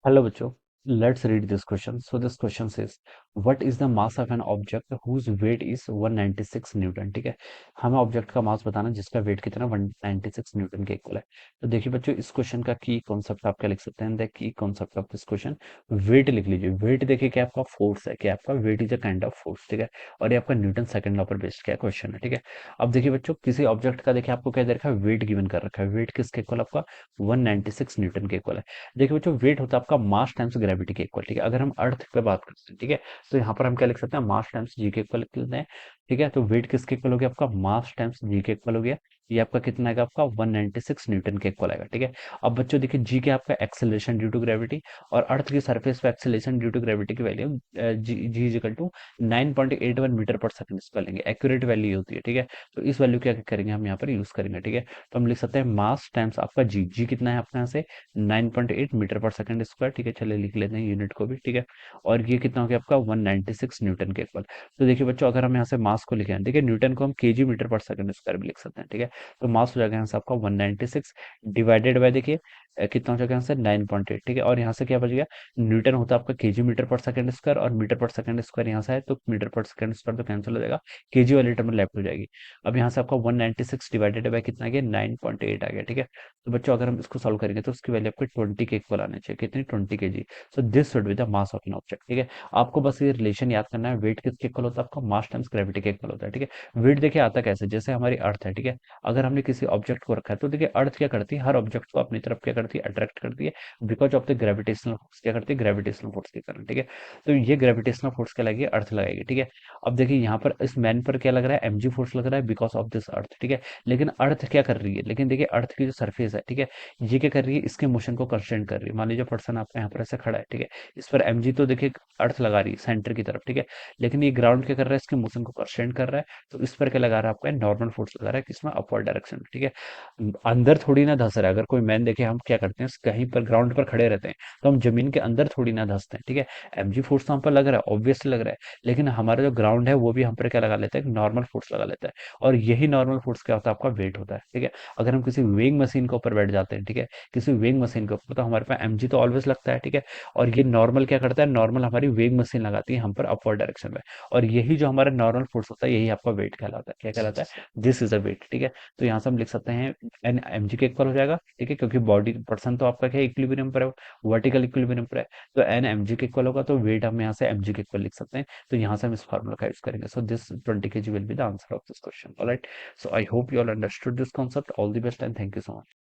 Hello, बच्चों. Let's read this question. So this question says, what is the mass of an object whose weight is 196 Newton. ठीक है, हमें object का मास बताना जिसका वेट कितना 196 न्यूटन के इक्वल है. तो देखिए बच्चों, इस क्वेश्चन का की कॉन्सेप्ट आप क्या लिख सकते हैं. The key concept of this question, weight लिख लीजिए. वेट देखिए क्या आपका फोर्स है, क्या आपका weight is a kind of force. ठीक है, और ये आपका न्यूटन सेकंड लॉ पर बेस्ड क्या क्वेश्चन है. ठीक है, अब देखिए बच्चों, किसी ऑब्जेक्ट का देखिए आपको क्या दे रखा है, वेट गिवन कर रखा है. वेट किसके इक्वल आपका 196 न्यूटन के इक्वल है. देखिए बच्चों, वेट होता है आपका मास टाइम्स ग्रेविटी के इक्वल. ठीक है, अगर हम अर्थ पे बात करते हैं, ठीक है, तो यहाँ पर हम क्या लिख सकते हैं, मास टाइम्स जी के इक्वल लिख लेते हैं. ठीक है, तो वेट किसके इक्वल हो गया आपका, मास टाइम्स जी के इक्वल हो गया. ये आपका कितना आएगा, आपका 196 न्यूटन के इक्वल आएगा. ठीक है, अब बच्चों देखिए, जी क्या आपका एक्सेलरेशन ड्यू टू ग्रेविटी, और अर्थ की सरफेस पे एक्सेलरेशन ड्यू टू ग्रेविटी की value g is equal to 9.81 metre per second इसको लेंगे. एक्यूरेट वैल्यू होती है. ठीक है, तो इस वैल्यू क्या करेंगे, हम यहाँ पर यूज करेंगे. ठीक है, तो हम लिख सकते हैं मास टाइम्स आपका जी. जी कितना है आपका यहाँ से 9.8 मीटर पर सेकंड स्क्वायर. ठीक है, चलिए लिख लेते हैं यूनिट को भी. ठीक है, और ये कितना हो गया आपका 196 न्यूटन के इक्वल. तो देखिए बच्चों, अगर हम यहाँ से मास को लिखें, देखिए न्यूटन को हम KG metre per second square भी लिख सकते हैं. ठीक है, तो मास हो जाएगा यहाँ से आपका 196 डिवाइडेड बाय, देखिए कितना हो जाएगा यहाँ से 9.8. ठीक है, और यहाँ से क्या बच गया, न्यूटन होता है आपका KG metre per second square, और मीटर पर सेकंड स्क्वायर यहाँ से है तो मीटर पर सेकंड स्क्वायर तो कैंसिल हो जाएगा, केजी वाली टर्म लेफ्ट हो जाएगी. अब यहाँ से आपका 196 डिवाइडेड बाय कितना आ गया, 9.8 आ गया. ठीक है, तो बच्चों अगर हम इसको सॉल्व करेंगे तो उसकी वैल्यू आपको 20 के इक्वल आने चाहिए. कितनी, 20 KG. So this should be the mass of an object. ठीक है, आपको बस ये रिलेशन याद करना है, वेट किसके इक्वल होता है आपका, मास टाइम्स ग्रेविटी के इक्वल होता है. ठीक है, वेट देखिए आता कैसे, जैसे हमारी अर्थ है. ठीक है, अगर हमने किसी ऑब्जेक्ट को रखा है तो देखिए अर्थ क्या करती है, हर ऑब्जेक्ट को अपनी तरफ क्या करती है, अट्रैक्ट करती है, because of the gravitational force. क्या करती है, ग्रेविटेशनल फोर्स के कारण. ठीक है, तो ये ग्रेविटेशनल फोर्स क्या लगेगी, अर्थ लगाएगी. ठीक है, अब देखिए यहाँ पर इस मैन पर क्या लग रहा है, एमजी फोर्स लग रहा है बिकॉज ऑफ दिस अर्थ. ठीक है, लेकिन अर्थ क्या कर रही है, लेकिन देखिए अर्थ की जो सरफेस है, ठीक है, ये क्या कर रही है, इसके मोशन को कंस्ट्रेंट कर रही है. मान लीजिए पर्सन आपका यहाँ पर ऐसे खड़ा है. ठीक है, इस पर एमजी तो देखिए अर्थ लगा रही है सेंटर की तरफ. ठीक है, लेकिन ये ग्राउंड क्या कर रहा है, इसके मोशन को कंस्ट्रेंट कर रहा है. तो इस पर क्या लगा रहा है, आपका नॉर्मल फोर्स लगा रहा है किसमें, अपवर्ड डायरेक्शन में. ठीक है, अंदर थोड़ी ना धंस रहा है. अगर कोई मैन देखे, हम क्या करते हैं, कहीं पर ग्राउंड पर खड़े रहते हैं तो हम जमीन के अंदर थोड़ी ना धंसते हैं. ठीक है, एमजी फोर्स तो हम पर लग रहा है, ऑब्वियसली लग रहा है, लेकिन हमारा जो ग्राउंड है वो भी हम पर क्या लगा लेता है, नॉर्मल फोर्स लगा लेता है. और यही नॉर्मल फोर्स क्या होता है, आपका वेट होता है. ठीक है, अगर हम किसी वेइंग मशीन के ऊपर बैठ जाते हैं, ठीक है, किसी वेइंग मशीन के ऊपर, तो हमारे पास एमजी तो ऑलवेज लगता है. ठीक है, और ये नॉर्मल क्या करता है, नॉर्मल हमारी वेइंग मशीन लगाती है हम पर अपवर्ड डायरेक्शन में, और यही जो हमारा नॉर्मल फोर्स होता है यही आपका वेट कहलाता है. क्या कहलाता है, दिस इज अ वेट. ठीक है, तो यहाँ से हम लिख सकते हैं एन एमजी के इक्वल हो जाएगा. ठीक है, क्योंकि बॉडी पर्सन तो आपका क्या इक्विलिब्रियम पर है, वर्टिकल इक्विलिब्रियम पर है, तो एन एमजी के इक्वल होगा, तो वेट हम यहाँ से एमजी के इक्वल लिख सकते हैं. तो यहाँ से हम इस फार्मूला का यूज करेंगे. So this 20 kg will be the answer of this question. All right, so I hope you all understood this concept. All the best and thank you so much.